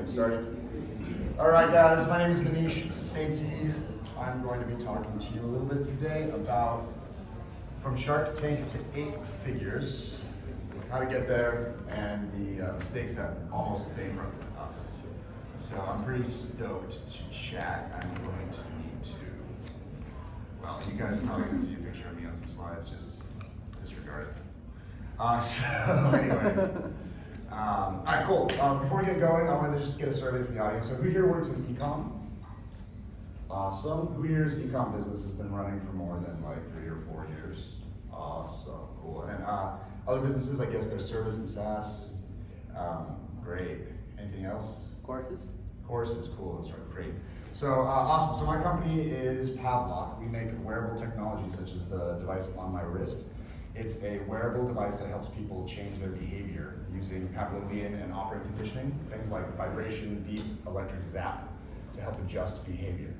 get started. All right, guys, my name is Manish Sethi. I'm going to be talking to you a little bit today about from Shark Tank to 8 figures, how to get there, and the mistakes that almost bankrupted us. So I'm pretty stoked to chat. I'm going to need to, well, you guys are probably going to see a picture of me on some slides, just disregard it. So anyway. All right, cool. Before we get going, I want to just get a survey from the audience. So who here works in e-com? Awesome. Who here's e-com business has been running for more than like 3 or 4 years? Awesome, cool. And other businesses, I guess there's service and SaaS. Great. Anything else? Courses. Courses, cool. That's right, great. So awesome. So my company is Pavlok. We make wearable technology such as the device on my wrist. It's a wearable device that helps people change their behavior using Pavlovian and operant conditioning, things like vibration, beep, electric zap, to help adjust behavior.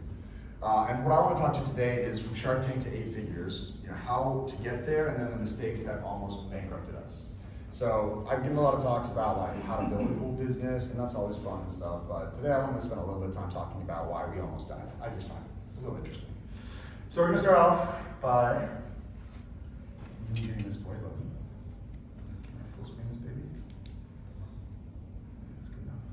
And what I want to talk to you today is from Shark Tank to 8 figures, how to get there, and then the mistakes that almost bankrupted us. So I've given a lot of talks about like how to build a cool business, and that's always fun and stuff. But today I want to spend a little bit of time talking about why we almost died. I just find it a little interesting. So we're going to start off by hitting this play button. Can I full screen this baby? That's good enough.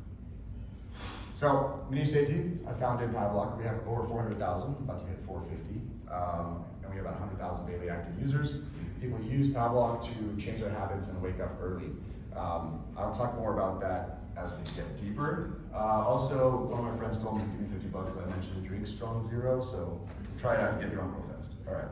So, Manish Sethi, I founded Pavlok. We have over 400,000, about to hit 450. And we have about 100,000 daily active users. People use Pavlok to change their habits and wake up early. I'll talk more about that as we get deeper. Also, one of my friends told me to give me 50 bucks. I mentioned drink strong zero, so try it out and get drunk real fast. All right.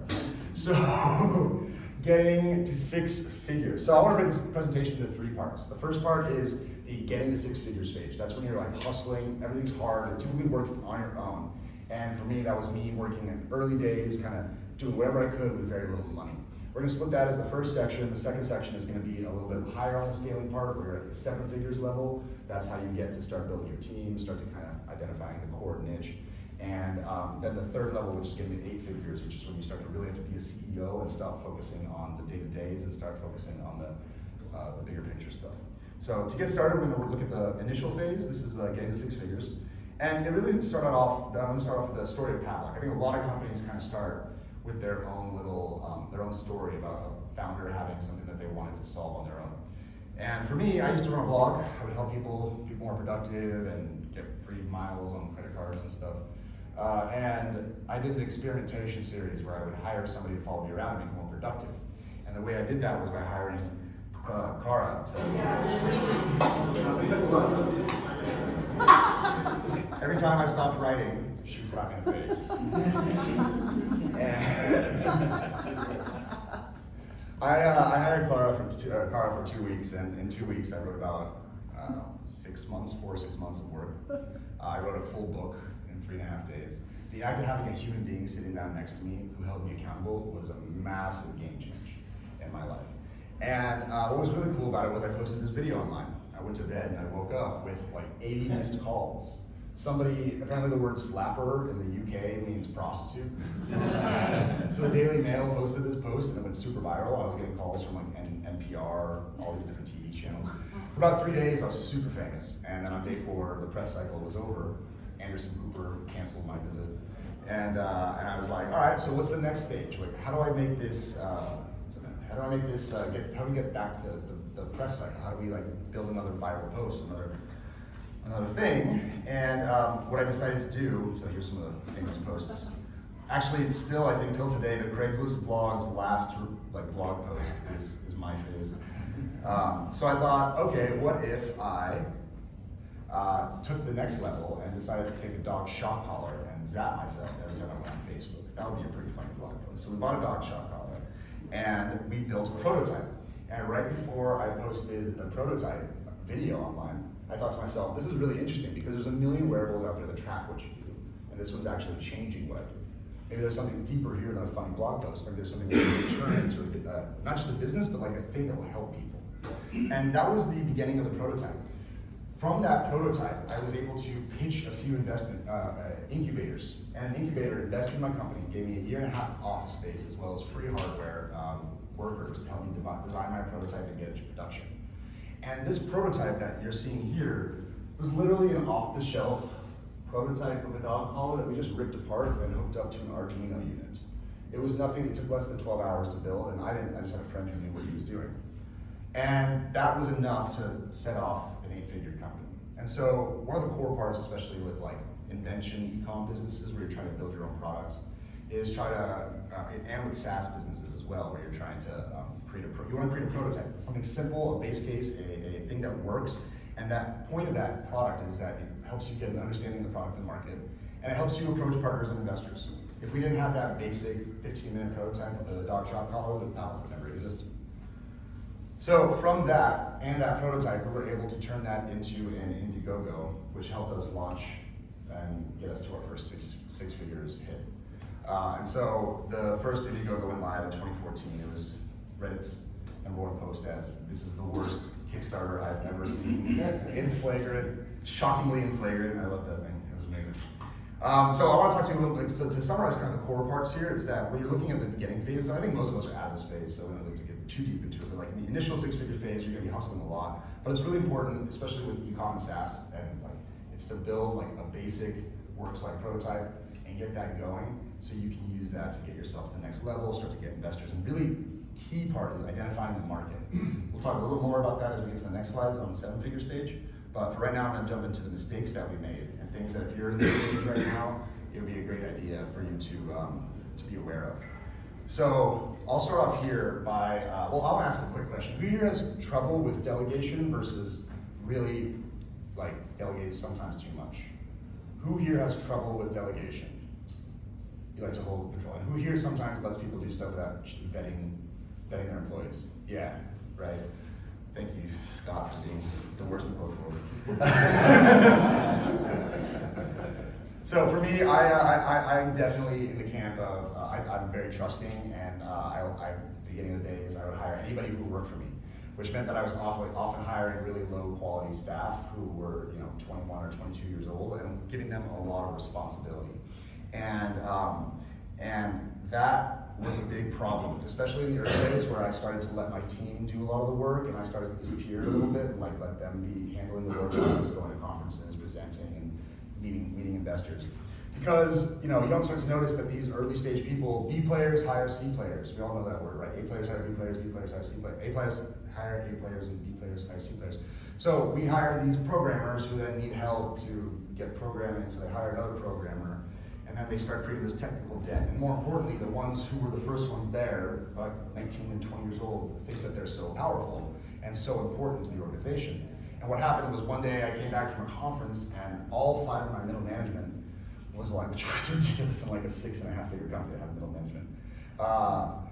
So, getting to 6 figures. So I want to break this presentation into 3 parts. The first part is the getting to 6 figures stage. That's when you're like hustling, everything's hard, you're typically working on your own. And for me, that was me working in early days, kind of doing whatever I could with very little money. We're gonna split that as the first section. The second section is gonna be a little bit higher on the scaling part, where you're at the 7 figures level. That's how you get to start building your team, start to kind of identifying the core niche. And then the third level, which is getting to 8 figures, which is when you start to really have to be a CEO and stop focusing on the day-to-days and start focusing on the bigger picture stuff. So to get started, we're gonna look at the initial phase. This is getting to 6 figures. And it really started off, I'm gonna start off with the story of Pavlok. I think a lot of companies kind of start with their own little, their own story about a founder having something that they wanted to solve on their own. And for me, I used to run a blog. I would help people be more productive and get free miles on credit cards and stuff. And I did an experimentation series where I would hire somebody to follow me around and make me more productive. And the way I did that was by hiring Kara to... Every time I stopped writing, she would slap me in the face. And I hired Kara for 2 weeks, and in 2 weeks I wrote about 6 months, 4 or 6 months of work. I wrote a full book in 3.5 days. The act of having a human being sitting down next to me who held me accountable was a massive game change in my life. And what was really cool about it was I posted this video online. I went to bed and I woke up with like 80 missed calls. Somebody, apparently the word slapper in the UK means prostitute. So the Daily Mail posted this post and it went super viral. I was getting calls from like NPR, all these different TV channels. For about 3 days I was super famous. And then on day 4, the press cycle was over. Anderson Cooper canceled my visit. And I was like, all right, so what's the next stage? Like, how do I make this, how do we get back to the press cycle? How do we like build another viral post, another thing? And what I decided to do, so here's some of the famous posts. Actually, it's still, I think till today, the Craigslist blog's last like blog post is my phase. So I thought, okay, what if I took the next level and decided to take a dog shock collar and zap myself every time I went on Facebook. That would be a pretty funny blog post. So we bought a dog shock collar and we built a prototype. And right before I posted the prototype video online, I thought to myself, this is really interesting because there's a million wearables out there that track what you do. And this one's actually changing what I do. Maybe there's something deeper here than a funny blog post. Maybe there's something that can turn into not just a business, but like a thing that will help people. And that was the beginning of the prototype. From that prototype, I was able to pitch a few investment incubators. And an incubator invested in my company, gave me 1.5 years office space, as well as free hardware workers to help me design my prototype and get it to production. And this prototype that you're seeing here, It was literally an off-the-shelf prototype of a dog collar that we just ripped apart and hooked up to an Arduino unit. It was nothing, it took less than 12 hours to build, and I just had a friend who knew what he was doing. And that was enough to set off an 8-figure company. And so one of the core parts, especially with like invention e-com businesses where you're trying to build your own products, is try to, and with SaaS businesses as well, where you're trying to you want to create a prototype, something simple, a base case, a thing that works. And that point of that product is that it helps you get an understanding of the product and market, and it helps you approach partners and investors. If we didn't have that basic 15-minute prototype of the dog shop collar, the Pavlok would never exist. So from that and that prototype, we were able to turn that into an Indiegogo, which helped us launch and get us to our first six figures hit. And so the first Indiegogo went live in 2014. It was Reddit's #1 post as, "This is the worst Kickstarter I've ever seen." In flagrant, shockingly in flagrant. I love that thing. It was amazing. So I want to talk to you a little bit, so to summarize kind of the core parts here, it's that when you're looking at the beginning phases, and I think most of us are out of this phase, so we don't need to get too deep into it, but like in the initial 6-figure phase, you're going to be hustling a lot, but it's really important, especially with e-com and SaaS, and like it's to build like a basic works-like prototype and get that going, so you can use that to get yourself to the next level, start to get investors, and really key part is identifying the market. We'll talk a little bit more about that as we get to the next slides on the 7-figure stage, but for right now I'm going to jump into the mistakes that we made and things that if you're in this stage right now, it would be a great idea for you to be aware of. So I'll start off here by, well, I'll ask a quick question. Who here has trouble with delegation versus really like delegates sometimes too much? Who here has trouble with delegation? You like to hold control. And who here sometimes lets people do stuff without vetting their employees? Yeah, right. Thank you, Scott, for being the worst of both worlds. So for me, I'm definitely in the camp of, I'm very trusting, and at the beginning of the days, I would hire anybody who worked for me, which meant that I was often hiring really low quality staff who were 21 or 22 years old and giving them a lot of responsibility. And that was a big problem, especially in the early days where I started to let my team do a lot of the work and I started to disappear a little bit and like let them be handling the work when I was going to conferences, presenting, and meeting investors. Because you don't start to notice that these early stage people, B players hire C players. We all know that word, right? A players hire B players, B players hire C players. A players hire A players, and B players hire C players. So we hire these programmers who then need help to get programming, so they hire another programmer, and then they start creating this technical debt. And more importantly, the ones who were the first ones there, like 19 and 20 years old, think that they're so powerful and so important to the organization. And what happened was one day I came back from a conference and all 5 of my middle management was like, which was ridiculous in like a 6.5-figure company to have middle management.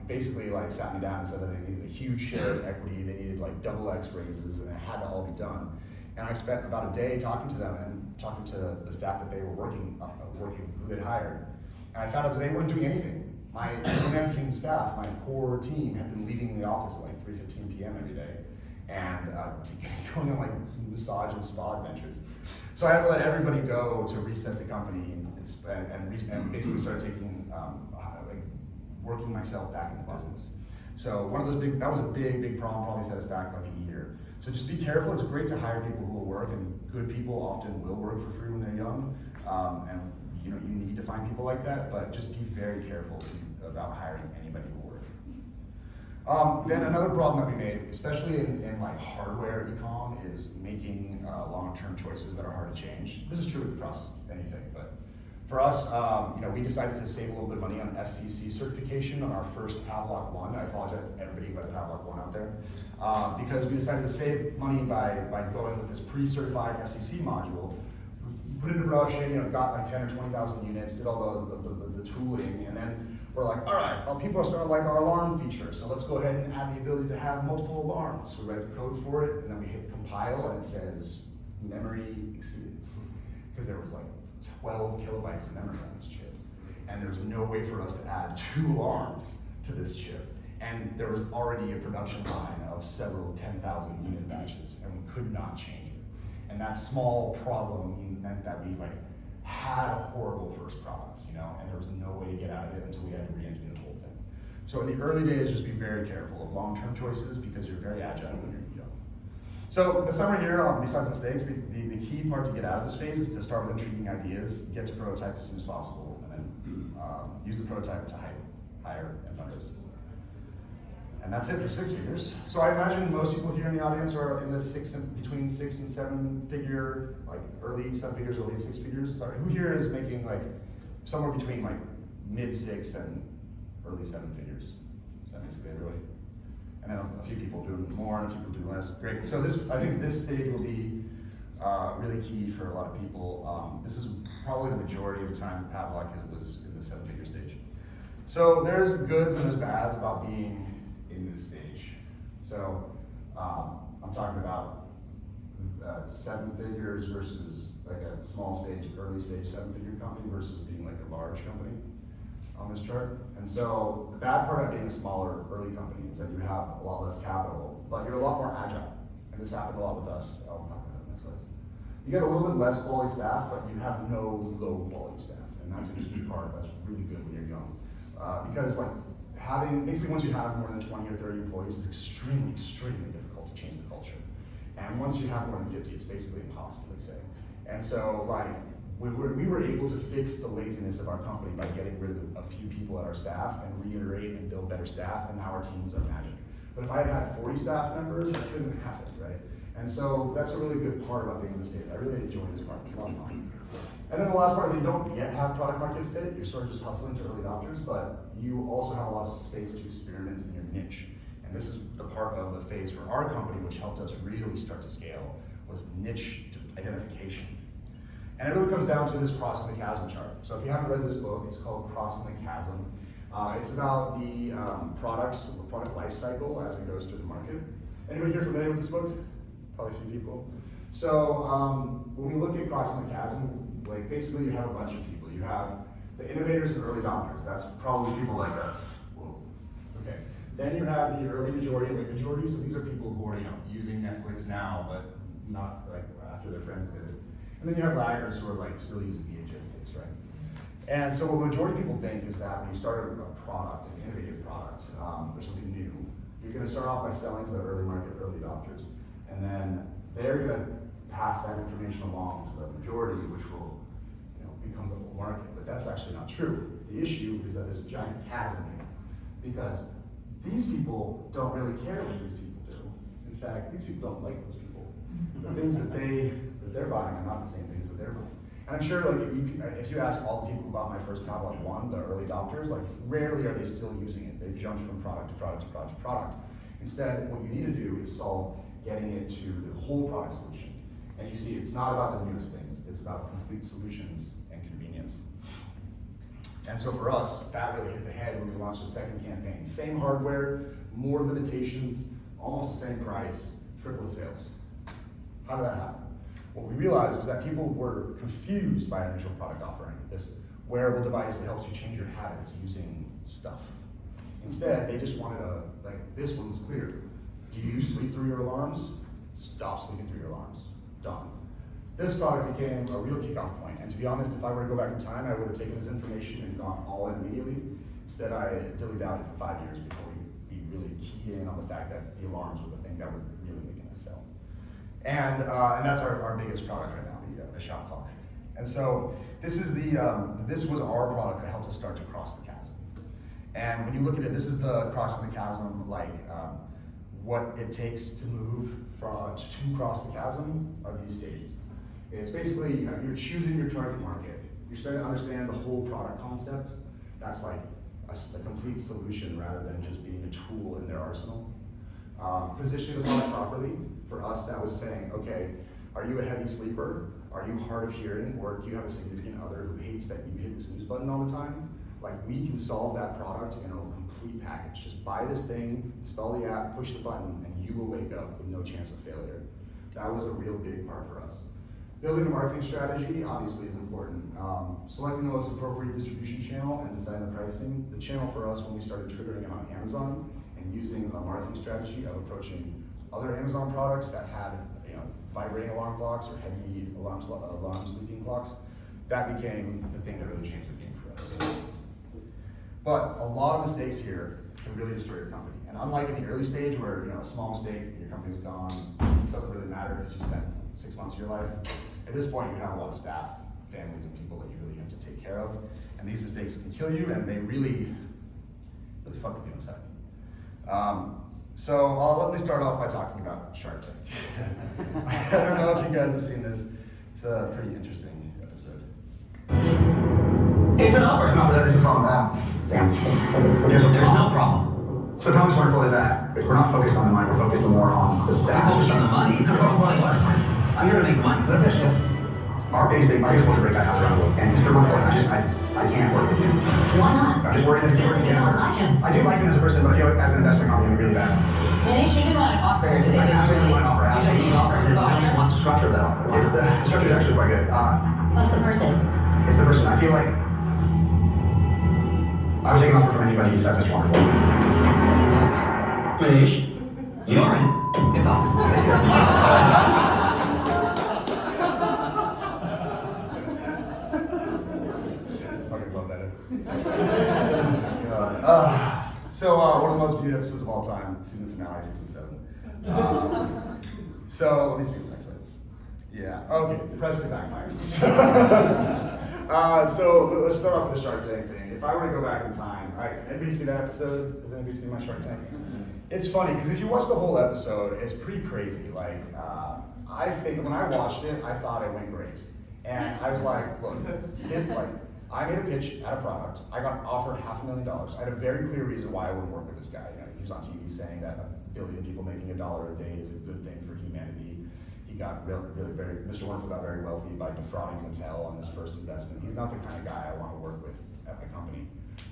Basically like sat me down and said that they needed a huge share of equity, they needed like XX raises, and it had to all be done. And I spent about a day talking to them and talking to the staff that they were working who they'd hired. And I found out that they weren't doing anything. My managing staff, my core team, had been leaving the office at like 3:15 p.m. every day and going on like massage and spa adventures. So I had to let everybody go to reset the company and basically start taking, working myself back into business. So one of those that was a big problem, probably set us back like a year. So just be careful. It's great to hire people who will work, and good people often will work for free when they're young. And you need to find people like that, but just be very careful about hiring anybody who will work. Then another problem that we made, especially in like hardware e-com, is making long-term choices that are hard to change. This is true across anything, but for us, we decided to save a little bit of money on FCC certification on our first Pavlok 1. I apologize to everybody who had a Pavlok 1 out there. Because we decided to save money by going with this pre-certified FCC module. We put it into production, got like 10 or 20,000 units, did all the tooling, and then we're like, all right, well, people are starting to like our alarm feature, so let's go ahead and add the ability to have multiple alarms. So we write the code for it, and then we hit compile, and it says memory exceeded. Because there was like 12 kilobytes of memory on this chip. And there's no way for us to add 2 alarms to this chip. And there was already a production line of several 10,000 unit batches, and we could not change it. And that small problem meant that we had a horrible first product, and there was no way to get out of it until we had to re-engineer the whole thing. So in the early days, just be very careful of long-term choices because you're very agile when you're young. So the summary here, besides mistakes, the key part to get out of this phase is to start with intriguing ideas, get to prototype as soon as possible, and then use the prototype to hire and fundraise. And that's it for 6 figures. So I imagine most people here in the audience are in this between 6 and 7 figure, like early 7 figures or late 6 figures. Sorry, who here is making like somewhere between like mid 6 and early 7 figures? Is that basically everybody? And then a few people doing more and a few people doing less. Great. So I think this stage will be really key for a lot of people. This is probably the majority of the time Pavlok was in the 7-figure stage. So there's goods and there's bads about being in this stage. So I'm talking about 7 figures versus like a small stage, early stage 7-figure company versus being like a large company on this chart. And so the bad part about being a smaller early company is that you have a lot less capital, but you're a lot more agile. And this happened a lot with us. I'll talk about that in the next slide. You get a little bit less quality staff, but you have no low quality staff. And that's a key part that's really good when you're young. Because like basically once you have more than 20 or 30 employees, it's extremely, extremely difficult to change the culture. And once you have more than 50, it's basically impossible to say. And so like, we were able to fix the laziness of our company by getting rid of a few people at our staff and reiterate and build better staff, and now our teams are magic. But if I had 40 staff members, that couldn't have happened, right? And so that's a really good part about being in the stage. I really enjoy this part, it's a lot of fun. And then the last part is you don't yet have product market fit, you're sort of just hustling to early adopters, but you also have a lot of space to experiment in your niche. And this is the part of the phase for our company which helped us really start to scale, was niche identification. And it really comes down to this crossing the chasm chart. So if you haven't read this book, it's called Crossing the Chasm. It's about the the product life cycle as it goes through the market. Anybody here familiar with this book? Probably a few people. So when we look at Crossing the Chasm, like basically you have a bunch of people. You have the innovators and early adopters. That's probably people like us. Whoa. Okay. Then you have the early majority and late majority. So these are people who are using Netflix now, but not like after their friends did it. And then you have laggers who are like still using VHS tapes, right? And so what the majority of people think is that when you start a product, an innovative product, or something new, you're gonna start off by selling to the early market, early adopters. And then they're gonna pass that information along to the majority, which will become the whole market. But that's actually not true. The issue is that there's a giant chasm here, because these people don't really care what these people do. In fact, these people don't like those people. The things that they're buying are not the same things that they're buying. And I'm sure like if you ask all the people who bought my first Pavlok 1, the early adopters, like rarely are they still using it. They've jumped from product to product to product to product. Instead, what you need to do is solve getting it to the whole product solution. And you see, it's not about the newest things, it's about complete solutions and convenience. And so for us, that really hit the head when we launched the second campaign. Same hardware, more limitations, almost the same price, triple the sales. How did that happen? What we realized was that people were confused by our initial product offering, this wearable device that helps you change your habits using stuff. Instead, they just wanted this one was clear. Do you sleep through your alarms? Stop sleeping through your alarms. Done. This product became a real kickoff point. And to be honest, if I were to go back in time, I would have taken this information and gone all in immediately. Instead, I dilly-dallied for 5 years before we really keyed in on the fact that the alarms were the thing that were really making us sell. And that's our biggest product right now, the shop clock. And so this was our product that helped us start to cross the chasm. And when you look at it, this is the crossing the chasm, like what it takes to move to cross the chasm are these stages. It's basically, you're choosing your target market. You're starting to understand the whole product concept. That's like a complete solution rather than just being a tool in their arsenal. Positioning the product properly. For us, that was saying, okay, are you a heavy sleeper? Are you hard of hearing? Or do you have a significant other who hates that you hit the snooze button all the time? Like, we can solve that product in a complete package. Just buy this thing, install the app, push the button, and you will wake up with no chance of failure. That was a real big part for us. Building a marketing strategy obviously is important. Selecting the most appropriate distribution channel and designing the pricing. The channel for us when we started triggering it on Amazon and using a marketing strategy of approaching other Amazon products that had vibrating alarm clocks or heavy alarm sleeping clocks, that became the thing that really changed the game for us. But a lot of mistakes here can really destroy your company. And unlike in the early stage where a small mistake and your company's gone, doesn't really matter because you spent 6 months of your life. At this point, you have a lot of staff, families, and people that you really have to take care of. And these mistakes can kill you, and they really fuck with you inside. So let me start off by talking about Shark Tank. I don't know if you guys have seen this. It's a pretty interesting episode. It's an offer. It's not that there's a problem now. Damn. There's no problem. So Tom's wonderful is that we're not focused on the money, we're focused more on the staff. Focused on the money? No, I'm here to make money. What if Our biggest culture break that house around the world. And Mr. Wonderful, I can't work with him. Why not? I'm just worried that he's working You don't like him. I do like him as a person, but I feel like as an investment company, I'm really bad. Manish, you didn't want to offer today. I absolutely want to offer. You just need offers. What's the structure of that offer? The structure is actually quite good. What's the person? It's the person. I feel like I would take an offer from anybody besides Mr. Wonderful. Manish, you're in. Get off. So one of the most viewed episodes of all time, season finale, season 7. So let me see what next slide is. Yeah, okay, impressive backfires. So let's start off with the Shark Tank thing. If I were to go back in time, anybody see that episode? Has anybody seen my Shark Tank? It's funny, because if you watch the whole episode, it's pretty crazy. Like, I think when I watched it, I thought it went great. And I was like, look, I made a pitch at a product. I got offered $500,000. I had a very clear reason why I wouldn't work with this guy. You know, he was on TV saying that 1 billion people making $1 a day is a good thing for humanity. He got Mr. Wonderful got very wealthy by defrauding Mattel on his first investment. He's not the kind of guy I want to work with at my company.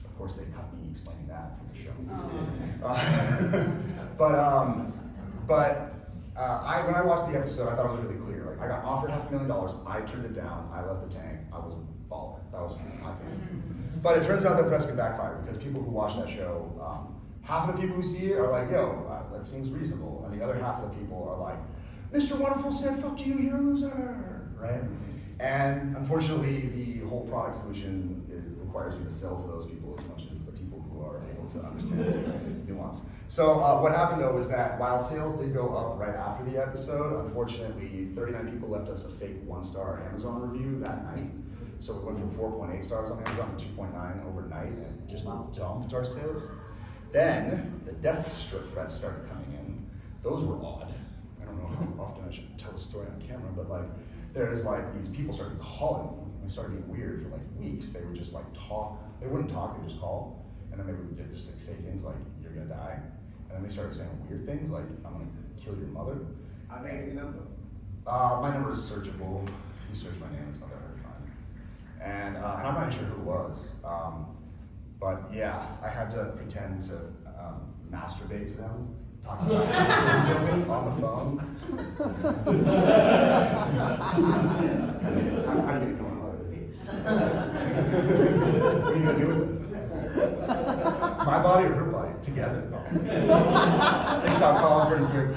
Of course, they cut me explaining that for the show. When I watched the episode, I thought it was really clear. Like, I got offered $500,000. I turned it down. I left the tank. I was a baller. That was my thing. But it turns out that Prescott backfired because people who watch that show, half of the people who see it are like, yo, that seems reasonable. And the other half of the people are like, Mr. Wonderful said, fuck you, you're a loser, right? And unfortunately, the whole product solution requires you to sell to those people as much as the people who are able to understand the nuance. So what happened though was that while sales did go up right after the episode, unfortunately, 39 people left us a fake 1-star Amazon review that night. So we went from 4.8 stars on Amazon to 2.9 overnight, and just dumped our sales. Then the death threats started coming in. Those were odd. I don't know how often I should tell the story on camera, but these people started calling me. They started getting weird for like weeks. They would just like talk. They wouldn't talk. They just call, and then they would just like say things like, "You're gonna die," and then they started saying weird things like, "I'm gonna kill your mother." How do you know? My number is searchable. If you search my name, it's not that hard to find. And I'm not sure who it was. But yeah, I had to pretend to masturbate to them, talk about it on the phone. How are you gonna come on What are you gonna do with it? My body or her body? Together. They stopped calling pretty quick.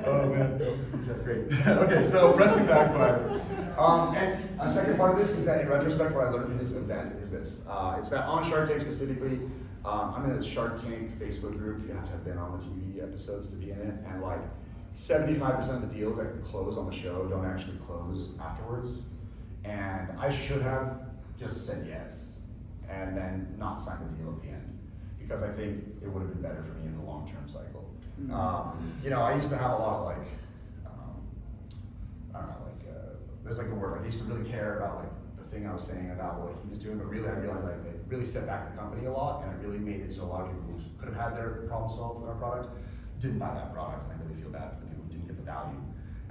Oh man, this is great. Okay, so Prescott backfired. And a second part of this is that in retrospect, what I learned from this event is this. It's that on Shark Tank specifically, I'm in the Shark Tank Facebook group. You have to have been on the TV episodes to be in it. And like 75% of the deals that can close on the show don't actually close afterwards. And I should have just said yes and then not signed the deal at the end, because I think it would have been better for me in the long-term cycle. You know, I used to have a lot of like, I don't know, like, there's like a word, like I used to really care about like the thing I was saying about what he was doing, but really I realized like it really set back the company a lot, and it really made it so a lot of people who could have had their problem solved with our product didn't buy that product, and I really feel bad for the people who didn't get the value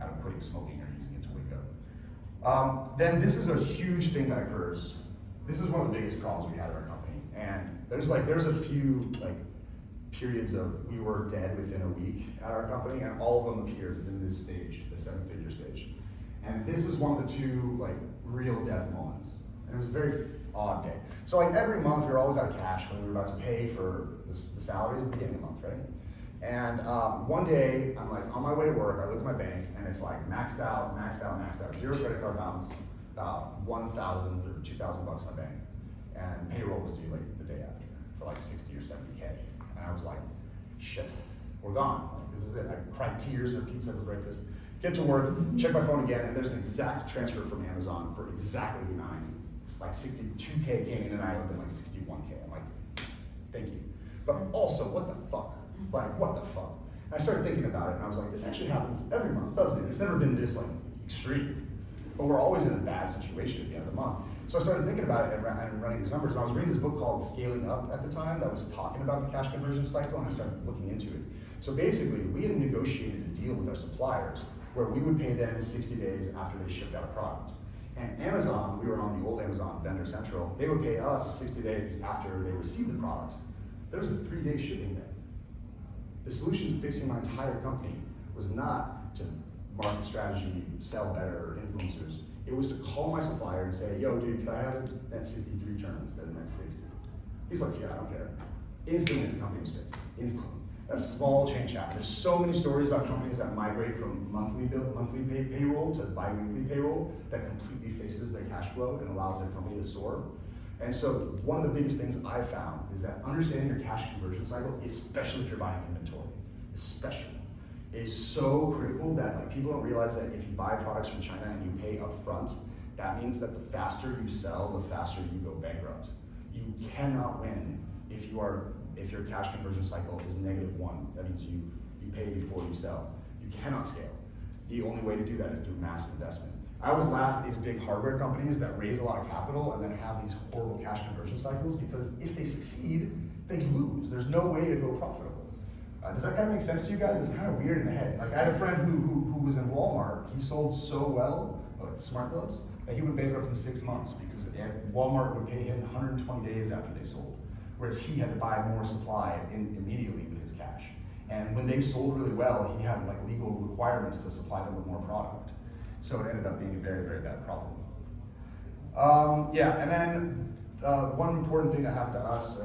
out of quitting smoking or using it to wake up. Then this is a huge thing that occurs. This is one of the biggest problems we had at our company, and there's a few like periods of we were dead within a week at our company, and all of them appeared in this stage, the 7-figure stage. And this is one of the two like real death moments. And it was a very odd day. So like every month we were always out of cash when we were about to pay for the salaries at the beginning of the month, right? And one day I'm like on my way to work, I look at my bank and it's like maxed out, zero credit card balance, about $1,000 or $2,000 in my bank. And payroll was due like the day after for like 60 or 70K. And I was like, shit, we're gone. This is it. I cried tears and a pizza for breakfast. Get to work, check my phone again, and there's an exact transfer from Amazon for exactly the amount I need. Like 62K came in and I would have been like 61K. I'm like, thank you. But also, what the fuck? Like, what the fuck? I started thinking about it and I was like, this actually happens every month, doesn't it? It's never been this like extreme. But we're always in a bad situation at the end of the month. So I started thinking about it and running these numbers. And I was reading this book called Scaling Up at the time that was talking about the cash conversion cycle, and I started looking into it. So basically, we had negotiated a deal with our suppliers where we would pay them 60 days after they shipped out a product. And Amazon, we were on the old Amazon Vendor Central, they would pay us 60 days after they received the product. There was a 3-day shipping day. The solution to fixing my entire company was not to market strategy, sell better, influencers. It was to call my supplier and say, yo, dude, can I have it at 63 returns instead of net 60? He's like, yeah, I don't care. Instantly, the company was fixed. Instantly. That's small change happened. There's so many stories about companies that migrate from monthly payroll to bi-weekly payroll that completely fixes their cash flow and allows their company to soar. And so one of the biggest things I've found is that understanding your cash conversion cycle, especially if you're buying inventory, is so critical that like people don't realize that if you buy products from China and you pay up front, that means that the faster you sell, the faster you go bankrupt. You cannot win if your cash conversion cycle is -1. That means you pay before you sell. You cannot scale. The only way to do that is through massive investment. I always laugh at these big hardware companies that raise a lot of capital and then have these horrible cash conversion cycles because if they succeed, they lose. There's no way to go profitable. Does that kind of make sense to you guys? It's kind of weird in the head. Like I had a friend who was in Walmart. He sold so well, like smart gloves, that he went bankrupt in 6 months because Walmart would pay him 120 days after they sold, whereas he had to buy more supply immediately with his cash. And when they sold really well, he had like legal requirements to supply them with more product. So it ended up being a very, very bad problem. Yeah, and then one important thing that happened to us,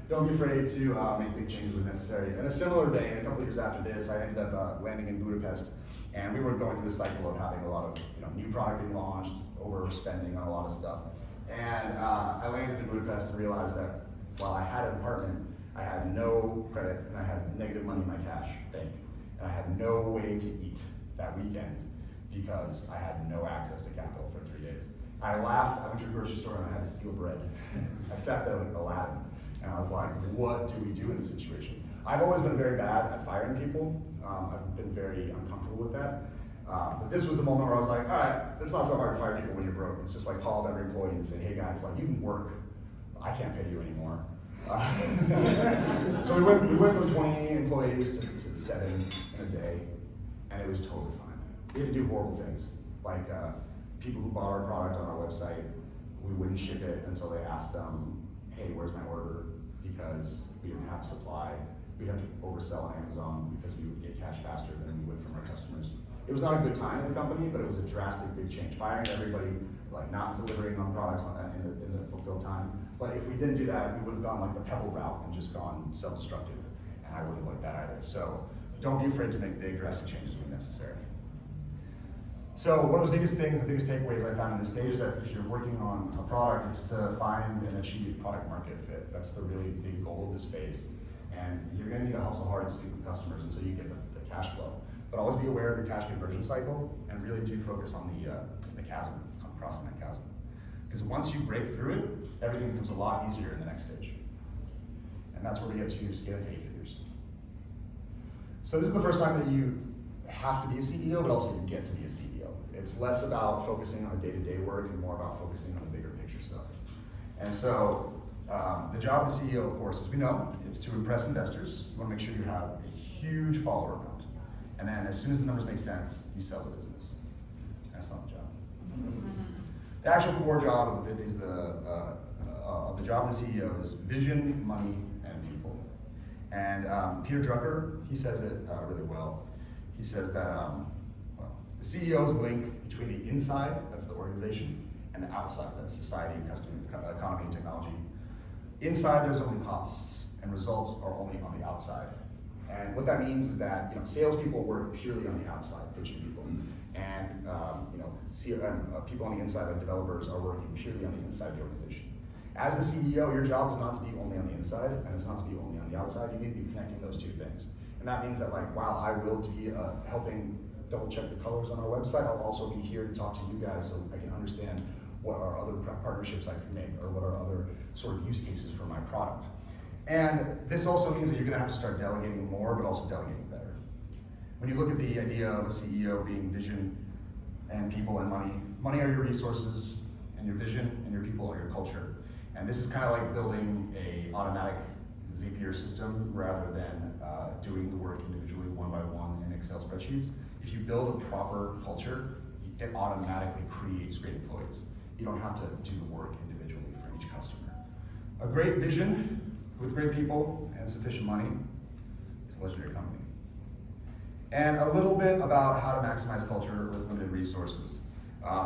don't be afraid to make big changes when necessary. In a similar vein, a couple of years after this, I ended up landing in Budapest, and we were going through a cycle of having a lot of new product being launched, overspending on a lot of stuff. And I landed in Budapest and realized that while I had an apartment, I had no credit and I had negative money in my cash bank. And I had no way to eat that weekend because I had no access to capital for 3 days. I laughed, I went to a grocery store and I had to steal bread. I sat there like Aladdin and I was like, what do we do in this situation? I've always been very bad at firing people. I've been very uncomfortable with that. But this was the moment where I was like, all right, it's not so hard to fire people when you're broke. It's just like call up every employee and say, hey guys, like you can work. I can't pay you anymore. So we went from 20 employees to 7 in a day, and it was totally fine. We had to do horrible things, like people who bought our product on our website, we wouldn't ship it until they asked them, hey, where's my order? Because we didn't have supply. We'd have to oversell on Amazon because we would get cash faster than we would from our customers. It was not a good time in the company, but it was a drastic big change. Firing everybody, like not delivering on products in the fulfilled time. But if we didn't do that, we would have gone like the Pebble route and just gone self-destructive. And I wouldn't like that either. So don't be afraid to make big drastic changes when necessary. So one of the biggest things, the biggest takeaways I found in this stage is that if you're working on a product, it's to find and achieve product market fit. That's the really big goal of this phase. And you're gonna need to hustle hard to speak with customers until you get the cash flow. But always be aware of your cash conversion cycle and really do focus on the chasm, on crossing that chasm. Because once you break through it, everything becomes a lot easier in the next stage. And that's where we get to scaling to 8 figures. So this is the first time that you have to be a CEO, but also you get to be a CEO. It's less about focusing on the day-to-day work and more about focusing on the bigger picture stuff. And so the job of the CEO, of course, as we know, is to impress investors. You want to make sure you have a huge follower amount. And then as soon as the numbers make sense, you sell the business. That's not the job. The actual core job of the job of the CEO is vision, money, and people. And Peter Drucker, he says it really well. He says that the CEO's link between the inside, that's the organization, and the outside, that's society, customer, economy, and technology. Inside, there's only costs, and results are only on the outside. And what that means is that salespeople work purely on the outside, pitching people, and people on the inside, like developers, are working purely on the inside of the organization. As the CEO, your job is not to be only on the inside, and it's not to be only on the the outside, you need to be connecting those two things. And that means that like, while I will be helping double check the colors on our website, I'll also be here to talk to you guys so I can understand what are other partnerships I can make or what are other sort of use cases for my product. And this also means that you're gonna have to start delegating more, but also delegating better. When you look at the idea of a CEO being vision and people and money, money are your resources and your vision, and your people are your culture. And this is kind of like building a automatic Zapier system rather than doing the work individually one by one in Excel spreadsheets. If you build a proper culture, it automatically creates great employees. You don't have to do the work individually for each customer. A great vision with great people and sufficient money is a legendary company. And a little bit about how to maximize culture with limited resources.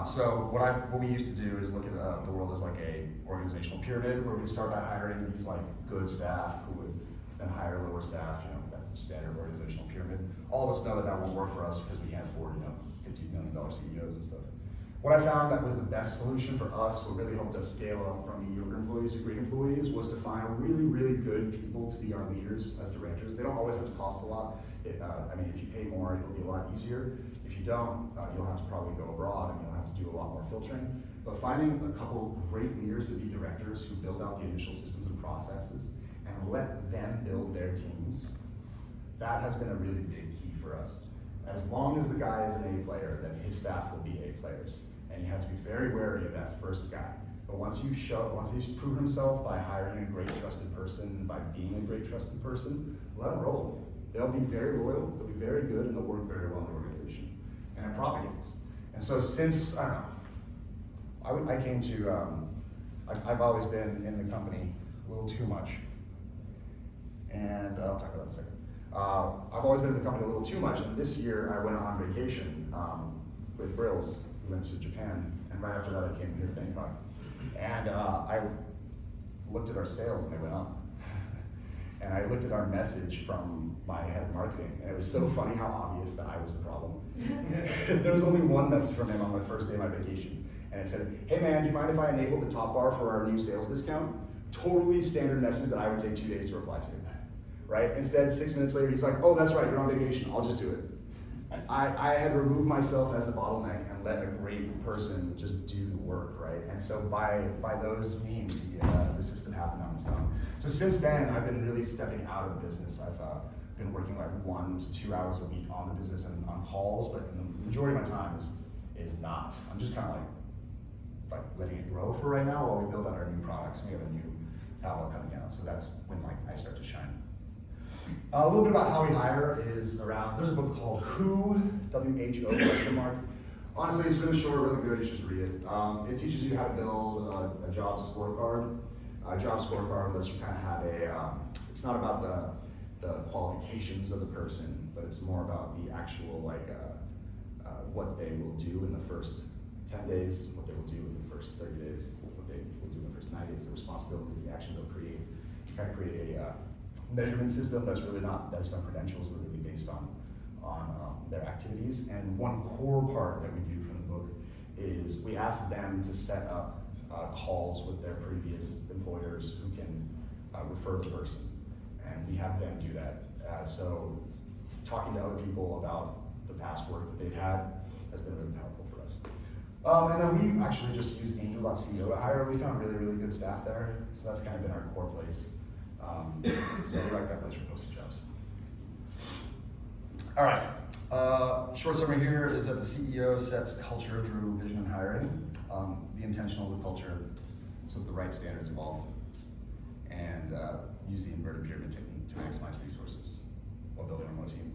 So what we used to do is look at the world as like a organizational pyramid where we start by hiring these like good staff who would then hire lower staff, you know, that standard organizational pyramid. All of us know that that won't work for us because we can't afford, you know, $50 million CEOs and stuff. What I found that was the best solution for us, what really helped us scale up from mediocre employees to great employees, was to find really, really good people to be our leaders as directors. They don't always have to cost a lot. I mean, if you pay more, it'll be a lot easier. If you don't, you'll have to probably go abroad and you'll have to do a lot more filtering. But finding a couple great leaders to be directors who build out the initial systems and processes and let them build their teams, that has been a really big key for us. As long as the guy is an A player, then his staff will be A players. And you have to be very wary of that first guy. But once he's proven himself by hiring a great trusted person, by being a great trusted person, let him roll. They'll be very loyal, they'll be very good, and they'll work very well in the organization. And it propagates. And so since, I don't know, I came to, I've always been in the company a little too much. And I'll talk about that in a second. I've always been in the company a little too much, and this year I went on vacation with Brills. We went to Japan, and right after that I came here to Bangkok. And I looked at our sales and they went up. And I looked at our message from my head of marketing, and it was so funny how obvious that I was the problem. There was only one message from him on my first day of my vacation, and it said, "Hey man, do you mind if I enable the top bar for our new sales discount?" Totally standard message that I would take 2 days to reply to, right? Instead, 6 minutes later, he's like, "Oh, that's right, you're on vacation, I'll just do it." I had removed myself as the bottleneck and let a great person just do the work, right? And so by those means, the system happened on its own. So since then, I've been really stepping out of the business. I've been working like 1 to 2 hours a week on the business and on calls, but the majority of my time is not. I'm just kind of like letting it grow for right now while we build out our new products. We have a new Pavlok coming out, so that's when like I start to shine. A little bit about how we hire is around, there's a book called Who, W-H-O ? Honestly, it's really short, really good, you should just read it. It teaches you how to build a job scorecard. A job scorecard lets you kind of have it's not about the qualifications of the person, but it's more about the actual what they will do in the first 10 days, what they will do in the first 30 days, what they will do in the first 90 days, the responsibilities, the actions they'll create. You kind of create a measurement system that's really not based on credentials, but really based on their activities. And one core part that we do from the book is we ask them to set up calls with their previous employers who can refer the person, and we have them do that. So talking to other people about the past work that they've had has been really powerful for us. And then we actually just use angel.co to hire. We found really, really good staff there, so that's kind of been our core place. So we like that place for posting jobs. All right, short summary here is that the CEO sets culture through vision and hiring. Be intentional with culture so that the right standards evolve, and use the inverted pyramid technique to maximize resources while building a remote team.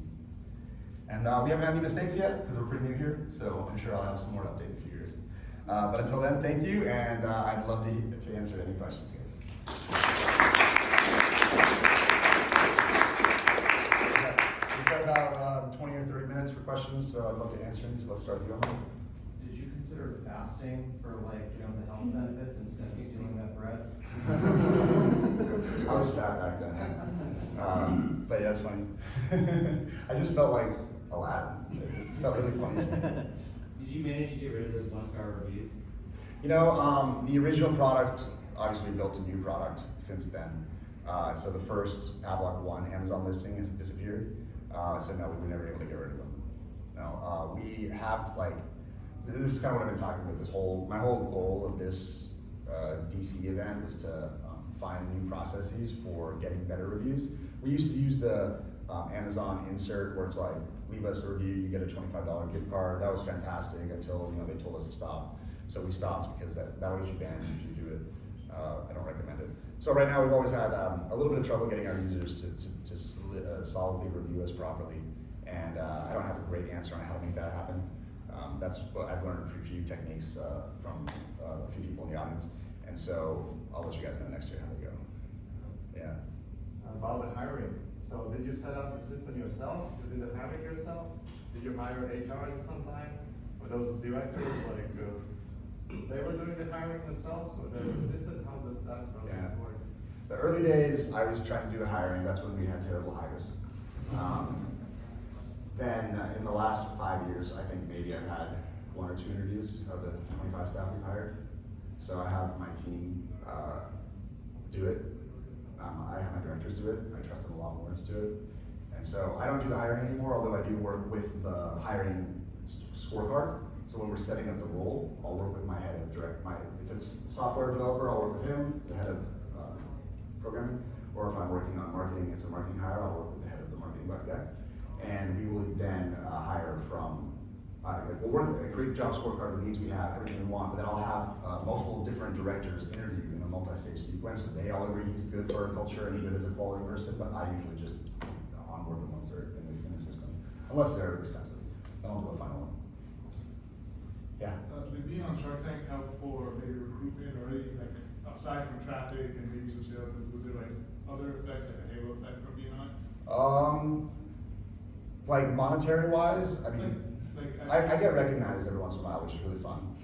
And we haven't had any mistakes yet because we're pretty new here, so I'm sure I'll have some more to update in a few years. But until then, thank you, and I'd love to answer any questions, guys. We've got about 20 or 30 minutes for questions, so I'd love to answer them. So let's start with you. Did you consider fasting for the health benefits instead of stealing that bread? I was fat back then, but yeah, it's funny. I just felt like Aladdin. It just felt really funny. Did you manage to get rid of those 1-star reviews? You know, the original product, obviously we built a new product since then. So the first Pavlok 1 Amazon listing has disappeared. So no, we were never able to get rid of them. No, we have like, this is kind of what I've been talking about. My whole goal of this DC event was to find new processes for getting better reviews. We used to use the Amazon insert where it's like, leave us a review, you get a $25 gift card. That was fantastic until they told us to stop. So we stopped because that will get you banned if you do it. I don't recommend it. So right now we've always had a little bit of trouble getting our users to solidly review us properly. And I don't have a great answer on how to make that happen. That's what I've learned a few techniques from a few people in the audience. And so I'll let you guys know next year how they go. Yeah. About the hiring. So did you set up the system yourself? You did the hiring yourself? Did you hire HRs at some time? Or those directors, like, they were doing the hiring themselves, or they assisted? How did that process work? The early days, I was trying to do the hiring. That's when we had terrible hires. Then in the last 5 years, I think maybe I've had 1 or 2 interviews of the 25 staff we've hired. So I have my team do it. I have my directors do it. I trust them a lot more to do it. And so I don't do the hiring anymore, although I do work with the hiring scorecard. So when we're setting up the role, I'll work with my head of if it's a software developer, I'll work with him, the head of programming. Or if I'm working on marketing, it's a marketing hire, I'll work with the head of the marketing guy. And we will then hire from, we'll create the job scorecard, the needs we have, everything we want, but then I'll have multiple different directors interview in a multi-stage sequence. So they all agree he's good for our culture and he's good as a quality person, but I usually just onboard them once they're in the system, unless they're expensive. Then I'll do a final one. Yeah. Did being on Shark Tank help for maybe recruitment or anything, like aside from traffic and maybe some sales? Was there like other effects, like a halo effect from being on? Like monetary wise, I mean, I get recognized every once in a while, which is really fun.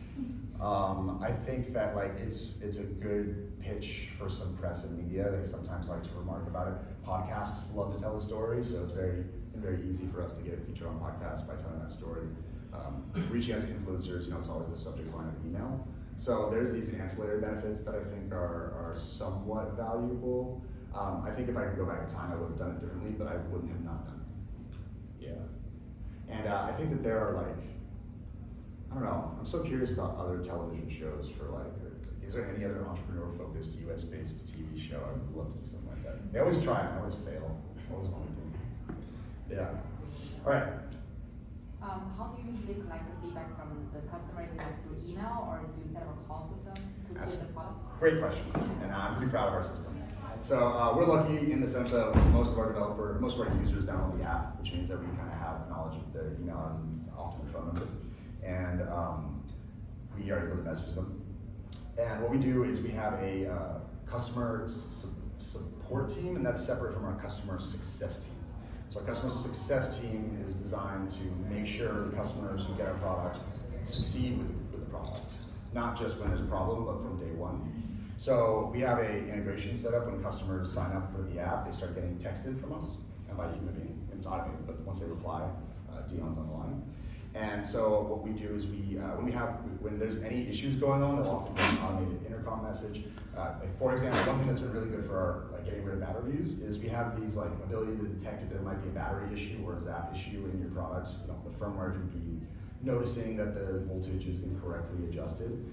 I think that like it's a good pitch for some press and media. They sometimes like to remark about it. Podcasts love to tell a story, so it's very easy for us to get a feature on podcasts by telling that story. Reaching out to influencers, it's always the subject line of email. So there's these ancillary benefits that I think are somewhat valuable. I think if I could go back in time, I would have done it differently, but I wouldn't have not done it. Yeah. And I think that there are like, I don't know, I'm so curious about other television shows for like, is there any other entrepreneur-focused US-based TV show? I would love to do something like that. They always try and I always fail. I always want to do. Yeah. All right. How do you usually collect the feedback from the customers? Is it through email or do you set up calls with them to That's build the product? Great question, and I'm pretty proud of our system. So we're lucky in the sense of most of our users download the app, which means that we kind of have knowledge of their email and often their phone number, and we are able to message them. And what we do is we have a customer support team, and that's separate from our customer success team. So our customer success team is designed to make sure the customers who get our product succeed with the product, not just when there's a problem, but from day one. So we have a integration set up. When customers sign up for the app, they start getting texted from us, and by human being, it's automated, but once they reply, Dion's on the line. And so what we do is when there's any issues going on, they'll often get an automated intercom message. Like for example, one thing that's been really good for our getting rid of bad reviews is we have these ability to detect if there might be a battery issue or a zap issue in your product. The firmware can be noticing that the voltage is incorrectly adjusted.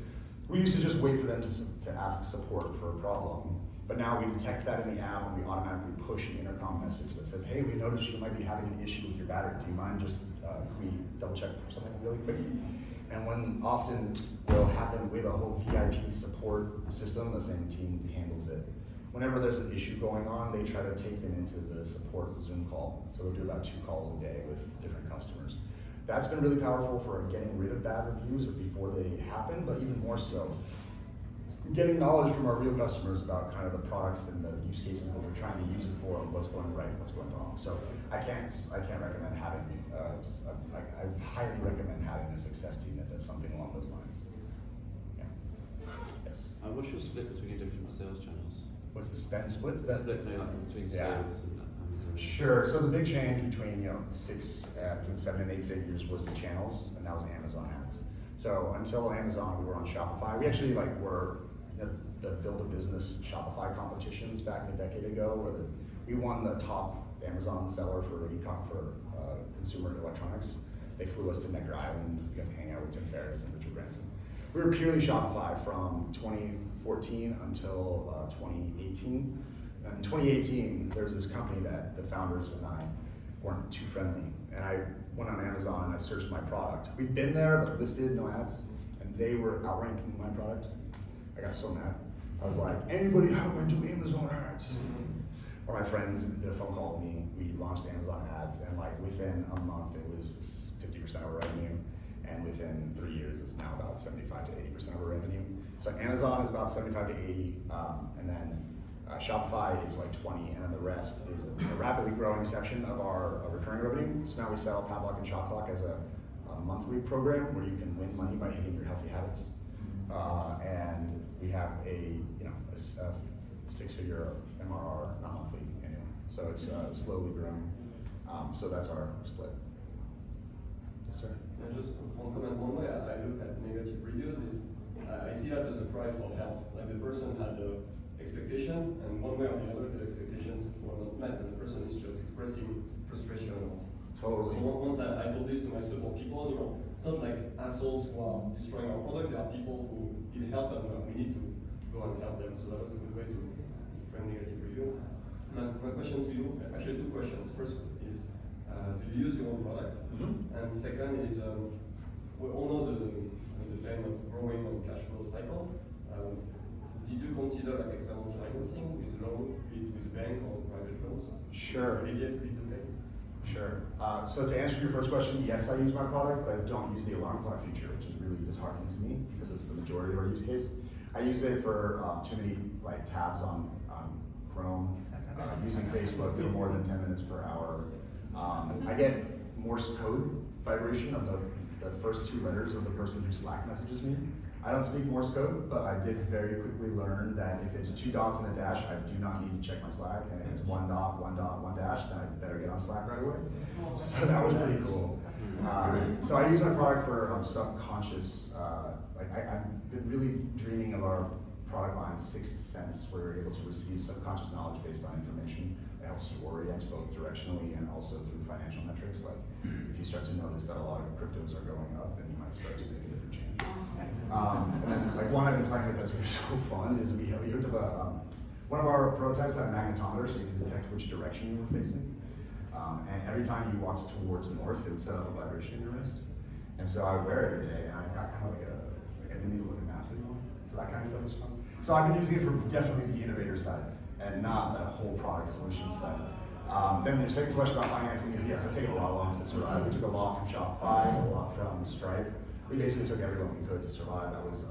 We used to just wait for them to ask support for a problem, but now we detect that in the app and we automatically push an intercom message that says, hey, we noticed you might be having an issue with your battery. Do you mind just, can we double check for something really quick? And when often we'll have them, we have a whole VIP support system, the same team handles it. Whenever there's an issue going on, they try to take them into the support Zoom call. So we'll do about 2 calls a day with different customers. That's been really powerful for getting rid of bad reviews before they happen, but even more so, getting knowledge from our real customers about kind of the products and the use cases that they're trying to use it for, and what's going right and what's going wrong. So I can't recommend having, I highly recommend having a success team that does something along those lines. Yeah. Yes. What's your split between your different sales channels? What's the spend split? Split between Yeah. sales and Amazon. Sure. So the big change between between 7 and 8 figures was the channels, and that was Amazon ads. So until Amazon, we were on Shopify. We actually were the Build a Business Shopify competitions back a decade ago, where we won the top Amazon seller for consumer electronics. They flew us to Necker Island. We got to hang out with Tim Ferriss and Richard Branson. We were purely Shopify from 2014 until 2018. And in 2018, there was this company that the founders and I weren't too friendly. And I went on Amazon and I searched my product. We'd been there, but listed, no ads. And they were outranking my product. I got so mad. I was like, anybody, how do I do Amazon ads? Or my friends did a phone call with me. We launched Amazon ads, and like within a month, it was 50% of our revenue. And within 3 years, it's now about 75 to 80% of our revenue. So Amazon is about 75 to 80, and then Shopify is like 20, and then the rest is a rapidly growing section of our recurring revenue. So now we sell Pavlok and Shot Clock as a monthly program where you can win money by hitting your healthy habits. And we have a six-figure MRR, not monthly, annually. So it's slowly growing. So that's our split. Yes, sir. Just one comment. One way I look at negative reviews is I see that as a cry for help. Like the person had the expectation, and one way or the other, the expectations were not met, and the person is just expressing frustration. Totally. So once I told this to my support people, it's not like assholes who are destroying our product. There are people who need help, and we need to go and help them. So that was a good way to frame negative review. My question to you, actually two questions. First is, do you use your own product? Mm-hmm. And second is, we all know the pain of growing on cash flow cycle. Did you consider like external financing with loan, be it with bank or private loans? Sure. Alleviate the pain? Sure. So to answer your first question, yes, I use my product, but I don't use the alarm clock feature, which is really disheartening to me because it's the majority of our use case. I use it for too many like tabs on Chrome, using Facebook for more than 10 minutes per hour. I get Morse code vibration of the first two letters of the person who Slack messages me. I don't speak Morse code, but I did very quickly learn that if it's 2 dots and a dash, I do not need to check my Slack, and if it's 1 dot, 1 dot, 1 dash, then I better get on Slack right away. So that was pretty cool. So I use my product for subconscious, I've been really dreaming of our product line, Sixth Sense, where we're able to receive subconscious knowledge based on information. It helps you orient both directionally and also through financial metrics. Like if you start to notice that a lot of cryptos are going up, then you might start to make a different change. And then like one I've been playing with that's been so fun is we hooked up one of our prototypes had a magnetometer, so you can detect which direction you were facing. And every time you walked towards north, it would set up a vibration in your wrist. And so I would wear it every day, and I got kind of like I didn't need to look at maps anymore. So that kind of stuff was fun. So I've been using it for definitely the innovator side, and not the whole product solution side. Then the second question about financing is, yes, I've taken a lot of loans to survive. We took a lot from Shopify, a lot from Stripe. We basically took every loan we could to survive. That was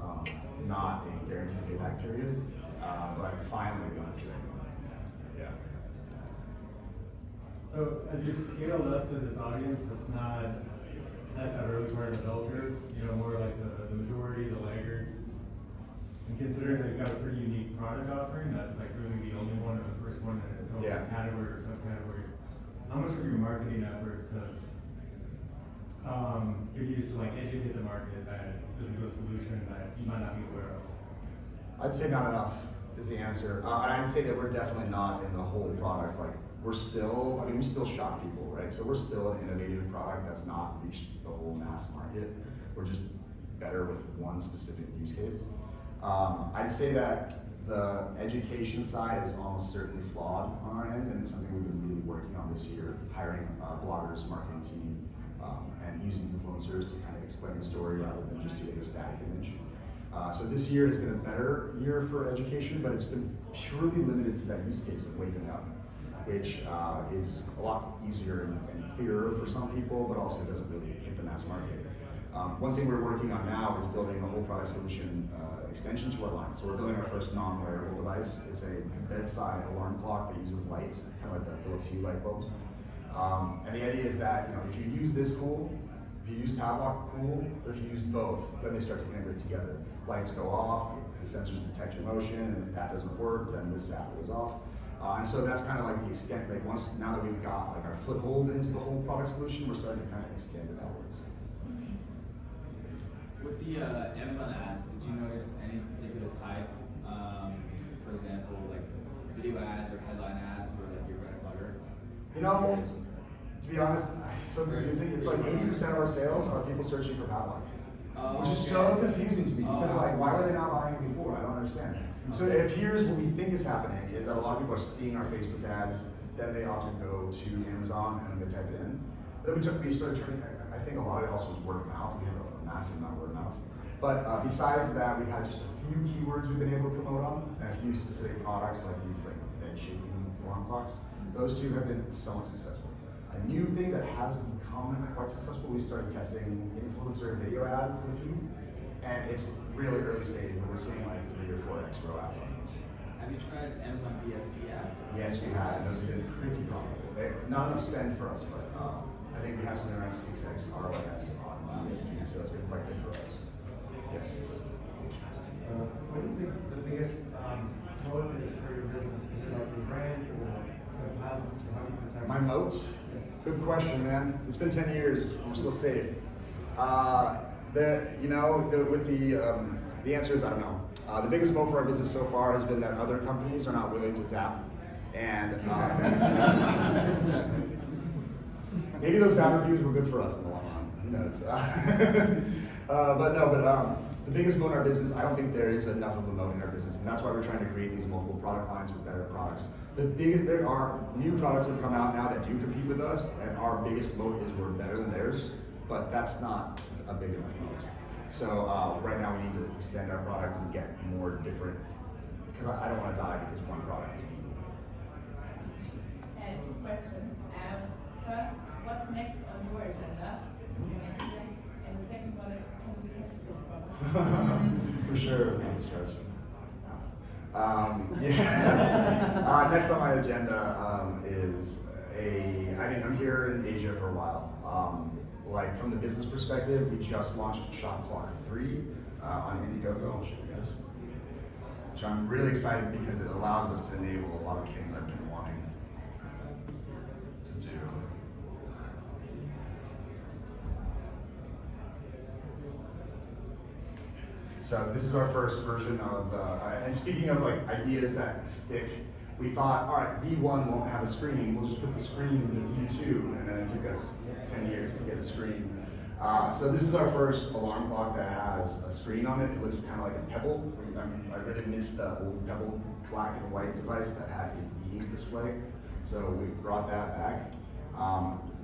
not a guaranteed payback period, but finally we went to it. Yeah. So as you've scaled up to this audience, it's not at that early part of the bell curve, more like the majority, the laggards. And considering that you've got a pretty unique product offering, that's like really the only one or the first one in its own category or subcategory. How much of your marketing efforts you're used to like educate the market that this is a solution that you might not be aware of? I'd say not enough is the answer. And I'd say that we're definitely not in the whole product. Like we're still, we still shock people, right? So we're still an innovative product that's not reached the whole mass market. We're just better with one specific use case. I'd say that the education side is almost certainly flawed on our end, and it's something we've been really working on this year, hiring bloggers, marketing team, and using influencers to kind of explain the story rather than just doing a static image. So this year has been a better year for education, but it's been purely limited to that use case of waking up, which is a lot easier and clearer for some people, but also doesn't really hit the mass market. One thing we're working on now is building a whole product solution extension to our line. So we're building our first non-wearable device. It's a bedside alarm clock that uses light, kind of like the Philips Hue light bulbs. And the idea is that if you use this cool, if you use Pavlok cool, or if you use both, then they start to integrate together. Lights go off, the sensors detect your motion, and if that doesn't work, then this app goes off. And so that's kind of like the extent, like now that we've got like our foothold into the whole product solution, we're starting to kind of extend it outwards. With the Amazon ads, did you notice any particular type For example, like video ads or headline ads were like your bread and butter? You know, to be honest, it's so confusing. It's like 80% of our sales are people searching for Pavlok. Which is so confusing to me because like, why were they not buying it before? I don't understand. So it appears what we think is happening is that a lot of people are seeing our Facebook ads, then they often go to Amazon and they type it in. But then we started turning, I think a lot of it also was word of mouth. We have a massive amount of word of mouth. But besides that, we've had just a few keywords we've been able to promote on, and a few specific products like these like bed shaking alarm clocks. Those two have been somewhat successful. A new thing that has become quite successful, we started testing influencer video ads in the feed, and it's really early stage, but we're seeing like 3 or 4x ROAS on those. Have you tried Amazon DSP ads? Yes, we have, and those have been pretty profitable. Not enough spend for us, but I think we have something around 6x ROAS on DSP, so it's been quite good for us. Yes. What do you think the biggest moat is for your business? Is it like your brand or patents, or how do you protect My moat? Good question, man. It's been 10 years. I'm still safe. The answer is I don't know. The biggest moat for our business so far has been that other companies are not willing to zap, and maybe those bad reviews were good for us in the long run. Who knows? The biggest moat in our business, I don't think there is enough of a moat in our business, and that's why we're trying to create these multiple product lines with better products. There are new products that come out now that do compete with us, and our biggest moat is we're better than theirs, but that's not a big enough moat. So right now we need to extend our product and get more different, because I don't want to die because of one product. And 2 questions. First, what's next on your agenda? And the second one is, can we test your product? For sure. Thanks, Josh. Next on my agenda is I'm here in Asia for a while. Like from the business perspective, we just launched Shot Clock 3 on Indiegogo. I'll show you guys. Which I'm really excited because it allows us to enable a lot of things I've been wanting to do. So this is our first version of, and speaking of like ideas that stick, we thought, all right, V1 won't have a screen, we'll just put the screen into V2, and then it took us 10 years to get a screen. So this is our first alarm clock that has a screen on it. It looks kind of like a Pebble. I really missed the old Pebble black and white device that had a e-ink display. So we brought that back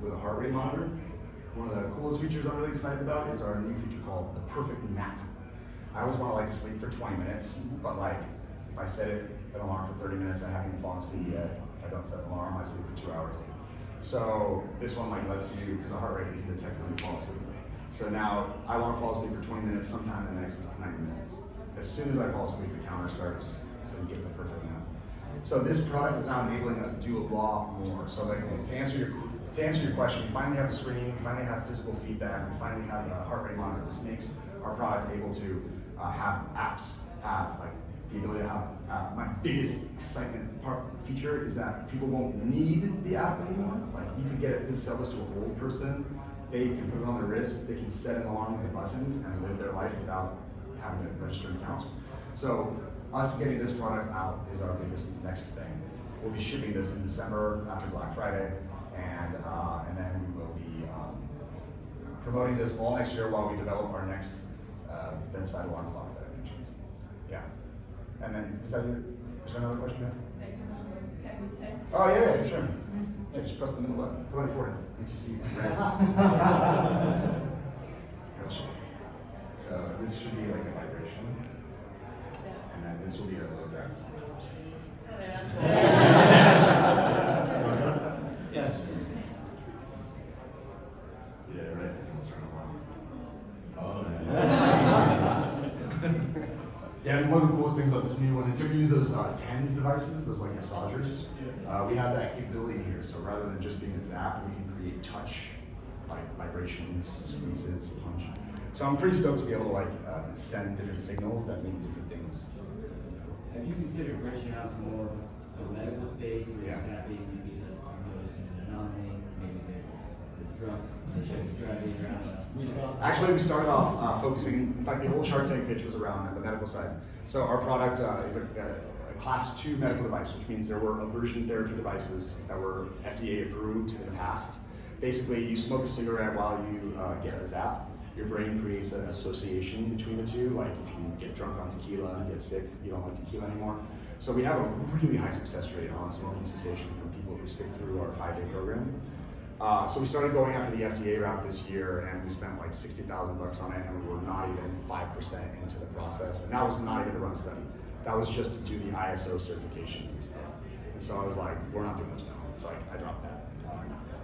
with a heart rate monitor. One of the coolest features I'm really excited about is our new feature called the perfect nap. I always want to like sleep for 20 minutes, but like if I set an alarm for 30 minutes, I haven't even fallen asleep yet. If I don't set an alarm, I sleep for 2 hours. So this one like lets you, because the heart rate, you can detect when you fall asleep. So now I want to fall asleep for 20 minutes sometime in the next 90 minutes. As soon as I fall asleep, the counter starts, so you get the perfect nap. So this product is now enabling us to do a lot more. So like to answer your question, we finally have a screen, we finally have physical feedback, we finally have a heart rate monitor. This makes our product able to have apps, have like the ability to have, my biggest excitement feature is that people won't need the app anymore. Like you could sell this to a old person, they can put it on their wrist, they can set an alarm with the buttons and live their life without having to register an account. So us getting this product out is our biggest next thing. We'll be shipping this in December after Black Friday, and then we will be promoting this all next year while we develop our next bedside alarm clock that I mentioned. Yeah. And then, is there another question? Second one was, can we test? Oh yeah, for sure. Yeah, just press the middle button. Put on your forehead. Once you see red. Gotcha. So this should be like a vibration. And then this will be a low zapping system. Yeah. Yeah, right. It's almost around Yeah, and one of the coolest things about this new one is you ever use those TENS devices, those like massagers? We have that capability here, so rather than just being a zap, we can create touch, like vibrations, squeezes, punch. So I'm pretty stoked to be able to like send different signals that mean different things. Have you considered branching out to more the medical space where you're zapping because you're noticing an anomaly, maybe the drug strategy around that? Actually, we started off focusing, in fact, the whole Shark Tank pitch was around the medical side. So our product is a class 2 medical device, which means there were aversion therapy devices that were FDA approved in the past. Basically, you smoke a cigarette while you get a zap. Your brain creates an association between the two. Like if you get drunk on tequila and get sick, you don't like tequila anymore. So we have a really high success rate on smoking cessation from people who stick through our 5-day program. So we started going after the FDA route this year, and we spent like $60,000 on it, and we were not even 5% into the process. And that was not even to run a study. That was just to do the ISO certifications and stuff. And so I was like, we're not doing this now. So I dropped that.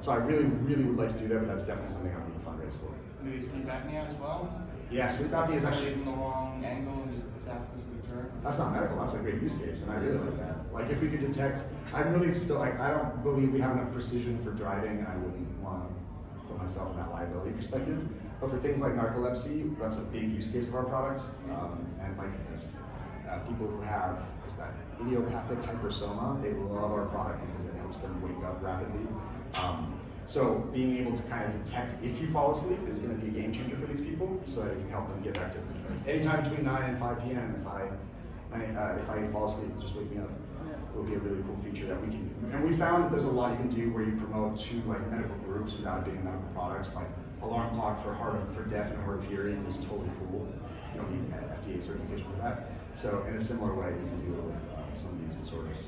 So I really, really would like to do that, but that's definitely something I'm going to fundraise for. Maybe sleep apnea as well? Yeah, sleep apnea is actually in the wrong angle and just after the turn. That's not medical. That's a great use case, and I really like that. Like if we could detect, I'm really still like I don't believe we have enough precision for driving, and I wouldn't want to put myself in that liability perspective. But for things like narcolepsy, that's a big use case of our product, and like this, people who have that idiopathic hypersoma, they love our product because it helps them wake up rapidly. So being able to kind of detect if you fall asleep is going to be a game changer for these people, so that it can help them get back to anytime between 9 and 5 p.m. If I fall asleep, just wake me up. It will be a really cool feature that we can. And we found that there's a lot you can do where you promote to like medical groups without it being a medical product. Like alarm clock for deaf and hard of hearing is totally cool. You don't need FDA certification for that. So in a similar way, you can do it with some of these disorders.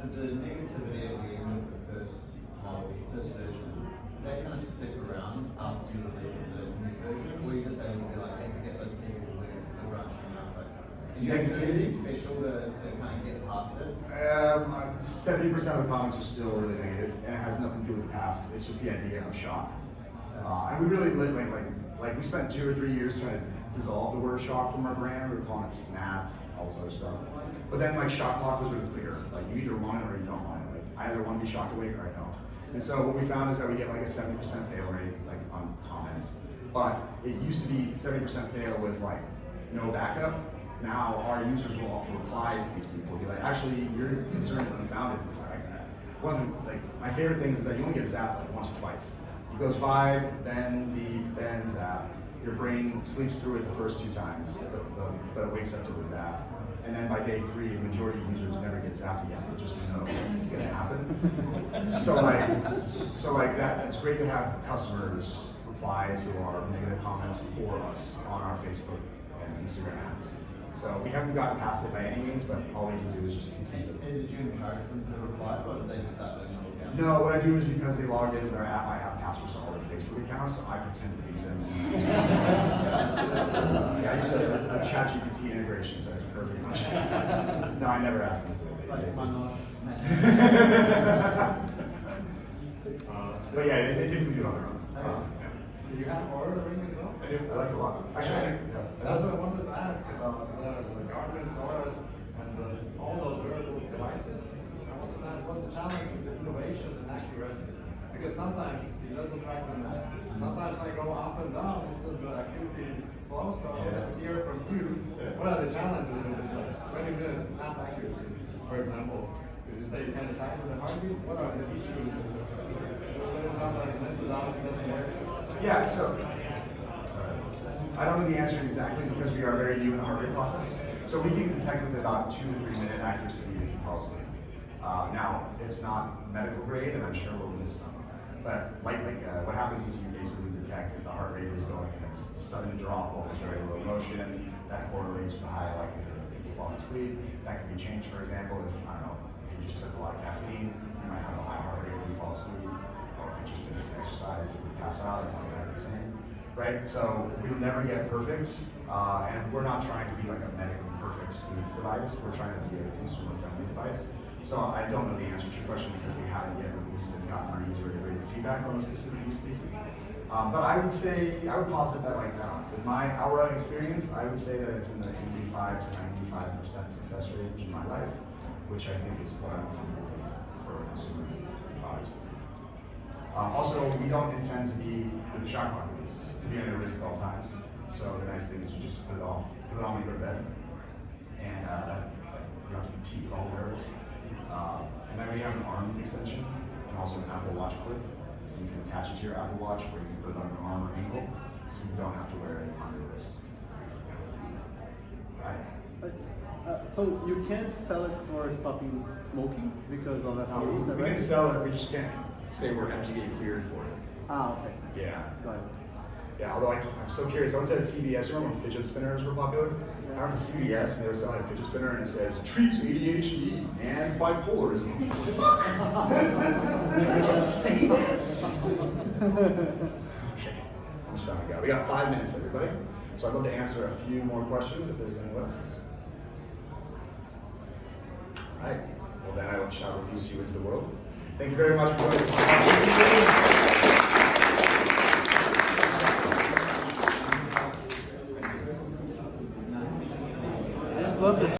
So the negativity at the end of the first model, first version, that kind of stick around after you release the new version, or you just able to be like, hey, forget those people, we're branching out. Like, is there anything special to kind of get past it? 70% of the comments are still really negative, and it has nothing to do with the past. It's just the idea of shock. And we really like we spent 2 or 3 years trying to dissolve the word shock from our brand. We were calling it snap, all this other stuff. But then like shock clock was really clear. Like you either want it or you don't want it. Like I either want to be shocked awake or I don't. And so what we found is that we get like a 70% fail rate like on comments. But it used to be 70% fail with like no backup. Now our users will often reply to these people, be like, actually your concern is unfounded. It's like my favorite things is that you only get zapped like once or twice. It goes vibe, then beep, then zap. Your brain sleeps through it the first 2 times, but it wakes up to the zap. And then by day 3, the majority of users never get zapped again. They just know it's gonna happen. So like that, it's great to have customers reply to our negative comments for us on our Facebook and Instagram ads. So we haven't gotten past it by any means, but all we can do is just continue. And did you encourage them to reply, or did they just start doing it? No, what I do is because they logged into our app, I have passwords to all their Facebook accounts, so I pretend to be them. Yeah, I use a ChatGPT integration, so it's perfect. No, I never asked them. But yeah, they typically do it on their own. Do you have Aura Ring as well? I do. I like it a lot. Actually, I do. That's what I wanted to ask about, because the Garmin's, Auras, and all those wearable devices. I wanted to ask, what's the challenge of the innovation and accuracy? Because sometimes it doesn't track the map. Sometimes I go up and down, it says the activity is slow, so I want to hear from you. What are the challenges with this like 20-minute app accuracy, for example? Because you say you kind of time with the heartbeat. What are the issues when it sometimes misses out, it doesn't work? Yeah, so I don't know the answer exactly because we are very new in the heart rate process. So we can detect with about 2 to 3 minute accuracy if you fall asleep. Now, it's not medical grade, and I'm sure we'll miss some. But what happens is you basically detect if the heart rate is going in a sudden drop while there's very low motion. That correlates with the high likelihood of people falling asleep. That can be changed, for example, if, I don't know, if you just took a lot of caffeine, you might have a high heart rate when you fall asleep. Or if you just finished exercise and you pass out, it's not exactly the same. Right? So we'll never get perfect, and we're not trying to be like a medically perfect sleep device. We're trying to be a consumer-friendly device. So I don't know the answer to your question because we haven't yet released and gotten our user-iterated feedback on those specific use cases. But I would posit that like with my Aura experience, I would say that it's in the 85 to 95% success rate in my life, which I think is what I'm comfortable with for a consumer product. Also, we don't intend to be with the shock clock release, to be under risk at all times. So the nice thing is you just put it on when you go to bed, and you don't have to keep all wearables. And then we have an arm extension and also an Apple Watch clip. So you can attach it to your Apple Watch, or you can put it on your arm or ankle, so you don't have to wear it on your wrist. Right? So you can't sell it for stopping smoking because of FDA, is that We can right? sell it, we just can't say we're FDA cleared for it. Ah, okay. Yeah. Got it. Yeah, although I'm so curious, I went to CVS, you remember when fidget spinners were popular? I went to CVS and they were selling a fidget spinner and it says, treats ADHD and bipolarism. Did I just say that? Okay, I'm just trying to go. We got 5 minutes, everybody. So I'd love to answer a few more questions if there's any left. All right, well then I shall release you into the world. Thank you very much for joining us.